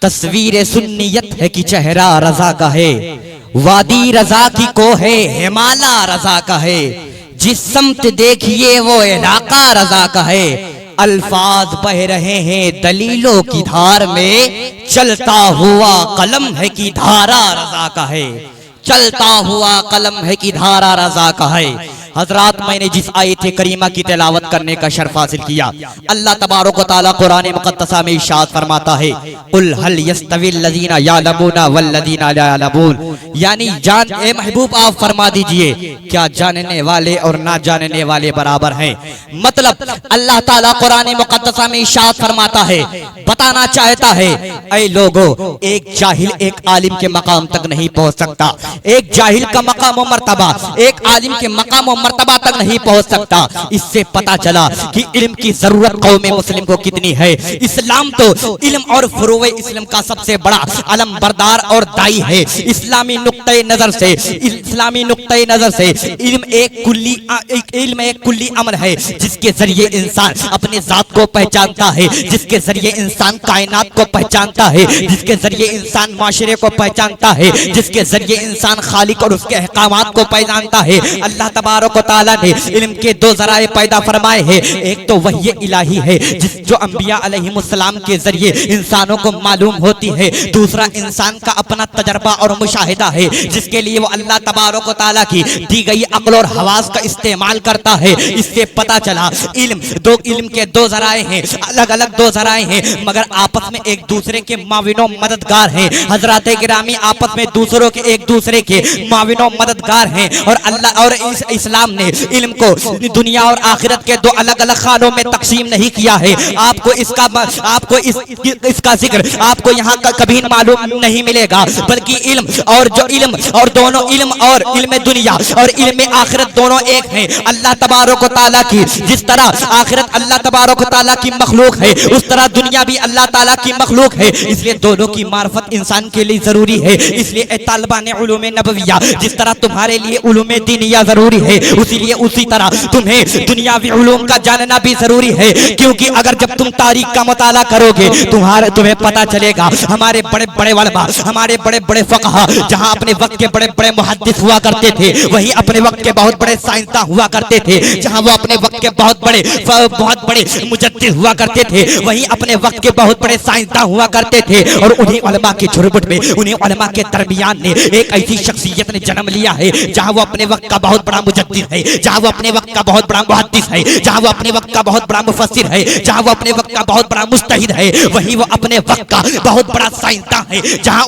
तस्वीर सुन्नियत है कि चेहरा रजा का है, वादी रजा की को है, हिमालय रजा का है, जिस समत देखिए वो इलाका रजा का है। अल्फाज बह रहे हैं दलीलों की धार में, चलता हुआ कलम है कि धारा रजा का है, चलता हुआ कलम है कि धारा रजा का है। हजरात, मैंने जिस आयत करीमा की तिलावत करने का शर्फ हासिल किया, अल्लाह तबारक व तआला कुरान मुक़द्दसा में इरशाद फरमाता है, कुल हल यस्तविल लज़ीना यअलमूना वल लज़ीना ला यअलमून, यानी जान ए महबूब आप फरमा दीजिए, क्या जानने वाले और ना जानने वाले बराबर हैं। मतलब अल्लाह ताला कुरान मुक़द्दसा में इरशाद फरमाता है, बताना चाहता है, ऐ लोगों, एक जाहिल एक आलिम के मकाम तक नहीं पहुंच सकता, एक जाहिल का मकाम व मर्तबा एक आलिम के मकाम व मर्तबा तक नहीं पहुंच सकता। इससे पता चला कि इल्म की जरूरत कौम मुस्लिम को कितनी है। इस्लाम तो इल्म और फुरूए इस्लाम का सबसे बड़ा अलम बरदार और दाई है। इस्लामी नुक्ते नजर से, इस्लामी नुक्ते नजर से इल्म एक कुल्ली अमल है, जिसके जरिए इंसान अपने जात को पहचानता है, जिसके जरिए इंसान कायनात को पहचानता है, जिसके जरिए इंसान माशरे को पहचानता है, जिसके जरिए इंसान खालिक और उसके अहकामात को पहचानता है। अल्लाह तबारक व तआला ने इल्म के दो जराए पैदा फरमाए हैं, एक तो वही इलाही है जो अंबिया अलैहिमुस्सलाम के जरिए इंसानों को मालूम होती है, दूसरा इंसान का अपना तजर्बा और मुशाहिदा है, जिसके लिए वो अल्लाह तबारक व तआला की दी गई अक्ल और हवास का इस्तेमाल करता है। इससे पता चला इल्म के दो जराए हैं, अलग अलग दो जराए हैं, मगर आपस में एक दूसरे के माविनो मददगार हैं। हजरात गिरामी आपस में दूसरों के एक दूसरे के माविनो मददगार हैं। और अल्लाह और इस्लाम ने इल्म को दुनिया और आखिरत के दो अलग अलग खानों में तकसीम नहीं किया है। आपको इसका जिक्र आपको यहाँ का कभी मालूम नहीं मिलेगा, बल्कि इल्म और दोनों इल्म और इल्म दुनिया और इल्म आखिरत दोनों एक हैं। अल्लाह तबारक व तआला की जिस तरह आखिरत अल्लाह तबारक व तआला की मखलूक है, उस तरह दुनिया भी अल्लाह ताला की मखलूक है। इसलिए दोनों की मार्फत इंसान के लिए जरूरी है। इसलिए तालिबान उलूम नबविया, जिस तरह तुम्हारे लिए उलूम दीनिया जरूरी है, उसी तरह तुम्हें दुनियावी उलूम का जानना भी जरूरी है। क्योंकि अगर जब तुम तारीख का मुताला करोगे तुम्हें पता चलेगा हमारे बड़े बड़े उलमा, हमारे बड़े बड़े फक़हा जहां अपने वक्त के बड़े बड़े मुहद्दिस हुआ करते थे, वही अपने वक्त के बहुत बड़े साइंसदां हुआ करते थे। जहां वो अपने वक्त के बहुत बड़े मुजद्दिद हुआ करते थे, वही अपने वक्त के बहुत बड़े साइंसदां हुआ करते थे। और उन्हीं उलमा की झुरमुट में, उन्हीं उलमा के दरमियान ने एक ऐसी शख्सियत ने जन्म लिया है जहां वो अपने वक्त का बहुत बड़ा मुजद्दिद है, जहां वो अपने वक्त का बहुत बड़ा मुहद्दिस है, जहां वो अपने वक्त का बहुत बड़ा मुफस्सिर है, जहां वो अपने वक्त का बहुत बड़ा मुज्तहिद है, वही वो अपने वक्त का बहुत बड़ा साइंसदां है। जहां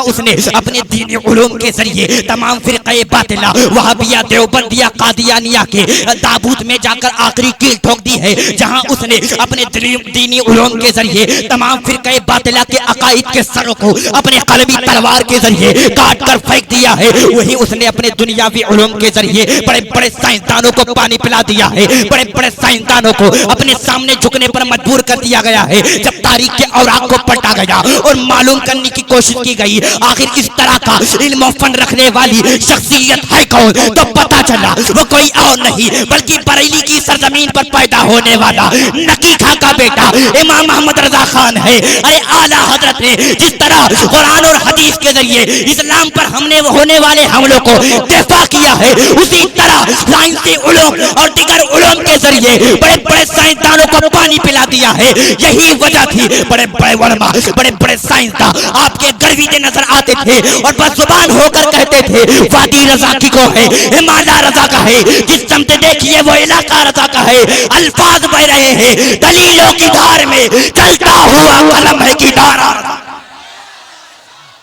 उसने अपने दीनी उलूम के जरिए तमाम फिरक़े बातिला, वहाबिया, देवबंदिया, कादियानिया के ताबूत में जाकर आखिरी कील ठोक दी है। जहां उसने अपने दीनी उलूम के जरिए तमाम फिरक़े बातिला के अकाईद के सरों को अपने कलमी तलवार के जरिए काट कर फेंक दिया है। वही उसने अपने दुनियावी उलूम के जरिए बड़े बड़े साइंसदानों को पानी पिला दिया है, बड़े बड़े साइंसदानों को अपने सामने झुकने पर मजबूर कर दिया गया है। जब तारीख के औराक को पलटा गया और मालूम करने की कोशिश की गई आखिर इस तरह का इल्म और फन रखने वाली शख्सियत है कौन, तो पता चला वो कोई और नहीं बल्कि बरेली की सरजमीन पर पैदा होने वाला नकी खां का बेटा इमाम मोहम्मद रजा खान है। अरे आला हजरत ने जिस तरह कुरान और हदीस के जरिए इस्लाम पर हमने होने वाले हमलों को दफा किया है, उसी तरह साइंसी उलूम और दीगर उलूम के जरिए बड़े बड़े साइंसदानों को पानी पिला दिया है। यही वजह थी बड़े बड़े उलमा, बड़े बड़े साइंसदान आपके गर्विदे नजर आते थे और बस जुबान होकर कहते थे वादी रजा की को है, हिमालय रजा का है, जिस समत देखिए वो इलाका रजा का है। अल्फाज बह रहे हैं दलीलों की धार में, चलता हुआ कलम है की धारा।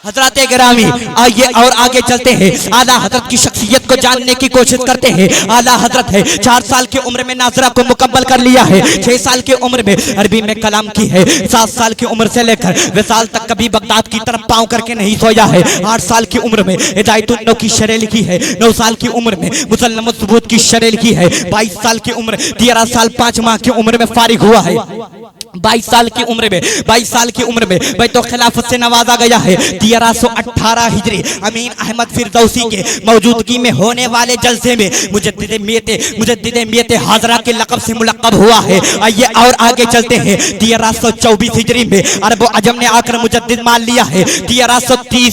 हजरत गिरामी आइए और आगे चलते हैं, आला हजरत की शख्सियत को जानने की कोशिश करते हैं। आला हजरत है 4 साल की उम्र में नाजरा को मुकम्मल कर लिया है, 6 साल की उम्र में अरबी में कलाम की है, 7 साल की उम्र से लेकर विसाल तक कभी बगदाद की तरफ पाँव करके नहीं सोया है। 8 साल की उम्र में हिदायतुन्नो की शरह लिखी है, 9 साल की उम्र में मुसल्लम सुबूत की शरह लिखी है, 22 साल की उम्र 13 साल 5 माह की उम्र में फारिग हुआ है। 22 साल की उम्र में बैतो खिलाफत से नवाजा गया है। 1318 हिजरी अमीन अहमद फिरदौसी के मौजूदगी में होने वाले जलसे में मुजद्दिद मियत हाजरा के लक़ब से मुलक़ब हुआ है। आइए और आगे चलते हैं। 1324 हिजरी में अरब अजम ने आकर मुजद्दिद मान लिया है। 1330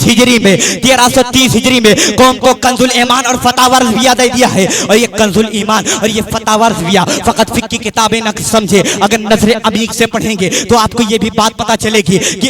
हिजरी में कौम को कंजुल ईमान और फतावा रज़विया दे दिया है। और ये कंजुल ईमान और ये फतावा रज़विया फकत फिक्र की किताबें न समझे, अगर नजर अमीक से पढ़ेंगे तो आपको ये भी बात पता चलेगी कि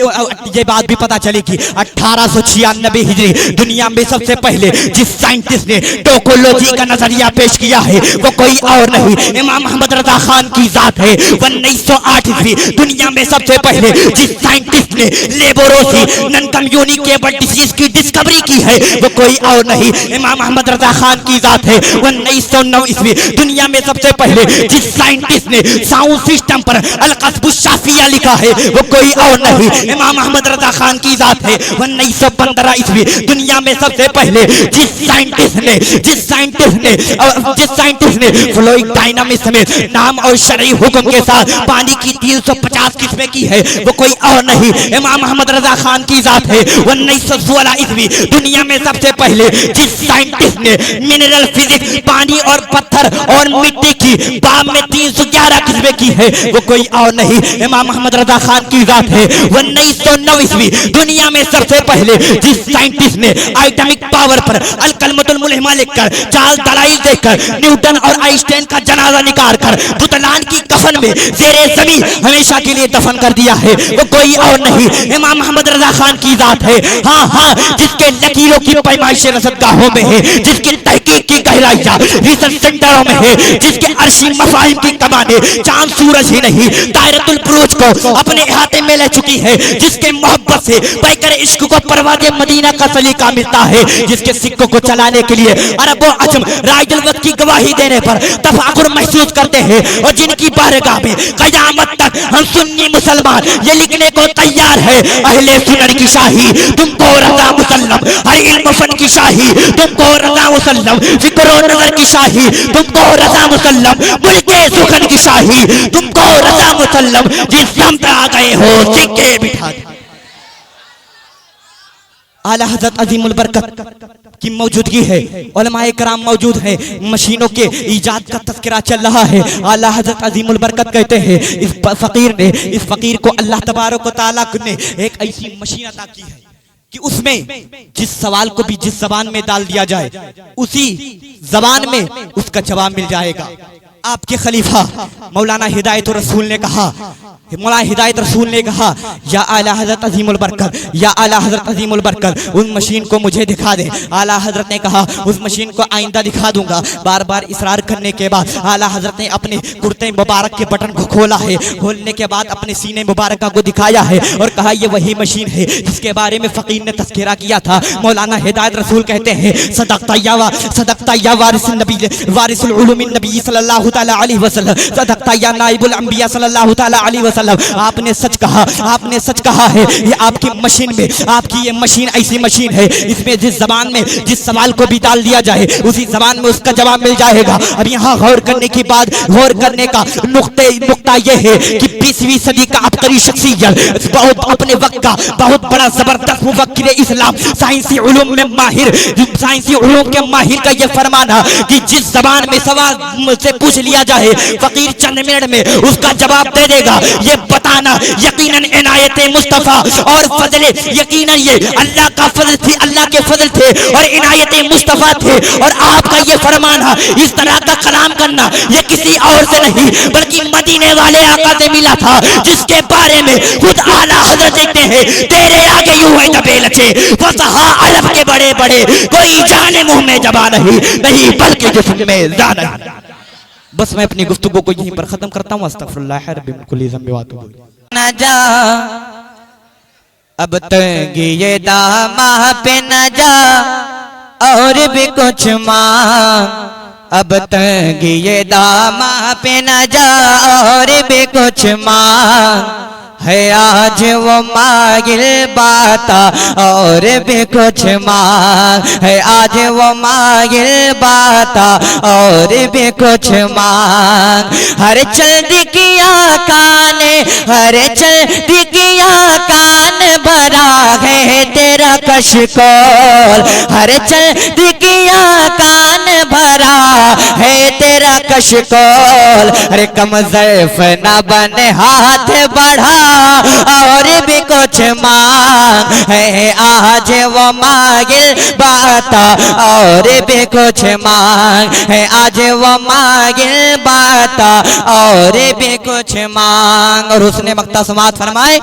1896 हिजरी दुनिया में सबसे पहले जिस साइंटिस्ट ने टोकोलॉजी का नजरिया पेश किया है वो कोई और नहीं इमाम अहमद रजा खान की जात है। 1908 ईस्वी दुनिया में सबसे पहले जिस साइंटिस्ट ने लेबोरोसी नॉन कम्युनिकेबल डिसीज की डिस्कवरी की है वो कोई और नहीं इमाम अहमद रजा खान की जात है। 1909 ईस्वी दुनिया में सबसे पहले जिस साइंटिस्ट ने साउंड सिस्टम पर अल-क़स्ब शाफिया लिखा है वो कोई और नहीं इमाम अहमद रजा खान की जात है। 1915 ईस्वी दुनिया में सबसे पहले जिस साइंटिस्ट ने फ्लूइड डायनामिक्स में नाम और शरई हुक्म के साथ पानी की 350 किस्में की है वो कोई और नहीं इमाम अहमद रजा खान की जात है। 1916 ईस्वी दुनिया में सबसे पहले जिस साइंटिस्ट ने मिनरल फिजिक्स पानी और पत्थर और मिट्टी की बाब में 311 किस्में की है वो कोई और नहीं इमाम अहमद रजा खान की जात है। 1909 ईस्वी दुनिया में सबसे पहले जिस साइंटिस्ट ने एटॉमिक पावर पर अल-कलमतुल मुल्हिमा लिखकर चाल दलाइल देकर न्यूटन और आइंस्टाइन का जनाजा निकाल कर बुतलान की कफन में ज़ेरे ज़मीन हमेशा के लिए दफन कर दिया है वो कोई और नहीं इमाम अहमद रजा खान की जात है। हाँ जिसके लकीरों की पैमाइश रसदगाहों में है, जिसकी तहकीक की गहराइयां रिसर्च सेंटरों में है, जिसके अर्शी मफाहिम की कमाने चांद सूरज ही नहीं दायरतुल बुरूज को अपने इहाते में ले चुकी है, जिसके मोहब्बत से पैकर इश्क को परवाज़े मदीना का सलीका मिलता है, जिसके सिक्कों को चलाने के लिए अरब व अजम राइजुल वक्त की गवाही देने पर तफाकुर महसूस करते हैं और जिनकी बारगाह में क़यामत तक हम सुन्नी मुसलमान ये लिखने को तैयार है अहले सुन्नत की शाही तुमको रज़ा मुसल्लम, हर इल्म फन की शाही तुमको रज़ा मुसल्लम, फिक्र नजर की शाही तुमको रज़ा मुसल्लम, मुल्के सुखन की शाही तुमको रज़ा मुसल्लम, जिस दम पे आ गए हो सिक्के बिठा दे। आला हज़रत अज़ीमुल बरकत की मौजूदगी है, उलमाए कराम मौजूद हैं, मशीनों के ईजाद का तज़किरा चल रहा है। आला हज़रत अज़ीमुल बरकत कहते हैं इस फ़कीर को अल्लाह तबारक व तआला ने एक ऐसी मशीन अता की है कि उसमें जिस सवाल को भी जिस जबान में डाल दिया जाए उसी जबान में उसका जवाब मिल जाएगा। आपके खलीफा मौलाना हिदायत रसूल ने कहा या आला हज़रत अज़ीमुल बरकत, या आला हज़रत अज़ीमुल बरकत उस मशीन को मुझे दिखा दे। आला हज़रत ने कहा उस मशीन को आइंदा दिखा दूंगा। बार बार इसरार करने के बाद आला हज़रत ने अपने कुर्ते मुबारक के बटन को खोला है, खोलने के बाद अपने सीने मुबारक को दिखाया है और कहा यह वही मशीन है जिसके बारे में फ़कीर ने तज़किरा किया था। मौलाना हिदायत रसूल कहते हैं सदक़ता या वारिसुल उलूमिन नबी सल्लल्लाहु तआला अलैहि वसल्लम, सदक़ता या नाइबुल अंबिया सल्लल्लाहु तआला अलैहि वसल्लम, आपने सच कहा है। ये आपकी मशीन में आपकी ये मशीन ऐसी मशीन है इसमें जिस जबान में जिस सवाल को भी डाल दिया जाए उसी जबान में उसका जवाब मिल जाएगा। अब यहाँ गौर करने का नुक्ता यह है कि 20वीं सदी का अबकरी शख्सियत बहुत अपने वक्त का बहुत बड़ा जबरदस्त मुफक्किर इस्लाम साइंसी उलूम में माहिर साइंसी उलूम के माहिर का यह फरमाना कि जिस जबान में सवाल से पूछ लिया जाए फकीर चंद मिनट में उसका जवाब दे देगा। ये बताना यकीनन इनायत मुस्तफा और फजल, यकीनन ये अल्लाह का फजल थी, अल्लाह के फजल थे और इनायत मुस्तफा थे। और आपका ये फरमाना इस तरह का कलाम करना ये किसी और से नहीं बल्कि मदीने वाले आका से मिला था, जिसके बारे में खुद आला हज़रत कहते हैं तेरे आगे यूं है दबे लचे फसहा अरब के बड़े बड़े, कोई जाने मुंह में जबा नहीं बल्कि जिस्म में जान है। बस मैं अपनी गुफ्तगू को यहीं पर खत्म करता हूँ। अस्तगफिरुल्लाह रब्बिल कुल्ली ज़म्बि व अतूबु इलैह। न जा अब तंगी ये दामा पे न जा और भी कुछ मांग, अब तंगी ये दामा पे न जा और भी कुछ मांग, है आज वो मागिल बाता और भी कुछ मांग, है आज वो मागिल बाता और भी कुछ मांग। हर चल दिखिया कान, हर चल दिखिया कान भरा है तेरा कशकोल, हर चंद किया कान भरा है तेरा कशकोल। अरे कम ज़ैफ़ न बने हाथ बढ़ा और भी कुछ मांग है, आज वो मांगिल बाता और भी कुछ मांग है, आज वो मांगिल बाता और भी कुछ मांग। और उसने मक्ता समात फरमाए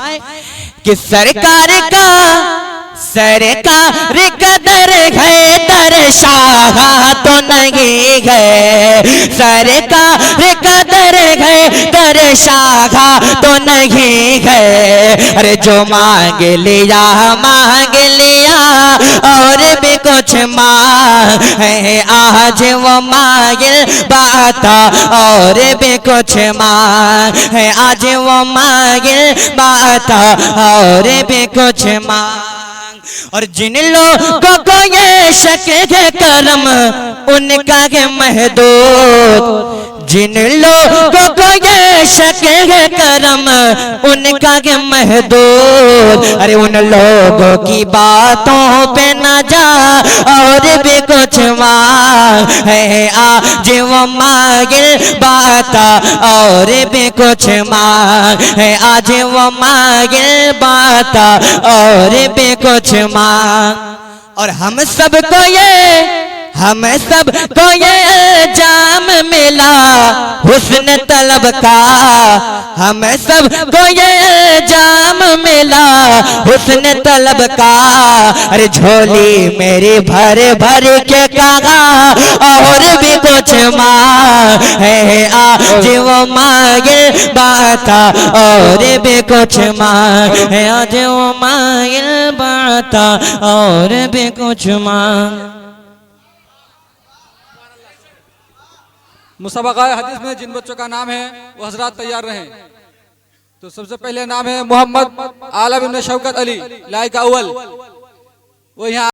कि सरकार कदर है दर शाह तो नहीं है, सरकार कदर है दर शाह तो नहीं है। अरे जो मांग लिया और भी कुछ मांग है, आज वो मांगिल बाता और भी कुछ मांग है, आज वो मांगिल बाता और भी कुछ मांग। और जिन लोगों को ये शक है करम उनका है महदूद, जिन लोगों को ये शक है करम उनका है महदूद। अरे उन लोगों की बातों पे न जा और भी कुछ मांग है, आज वो मांगिल बाता और भी कुछ मांग है, आज वो मांगिल बाता और भी कुछ मांग। और हम सबको ये जाम मिला हुस्न तलब का, हम सबको ये जाम मिला हुस्न तलब का। अरे झोली मेरी भर भर के कहा और भी कुछ मांग है, आज वो मांगिल बाता और भी कुछ मांग है, आज वो मांगिल बाता और भी कुछ मांग। मुसाबका हदीस में जिन बच्चों का नाम है वो हजरात तैयार रहें। तो सबसे पहले नाम है मोहम्मद आलम इब्न शौकत अली लाइक अव्वल, वो यहाँ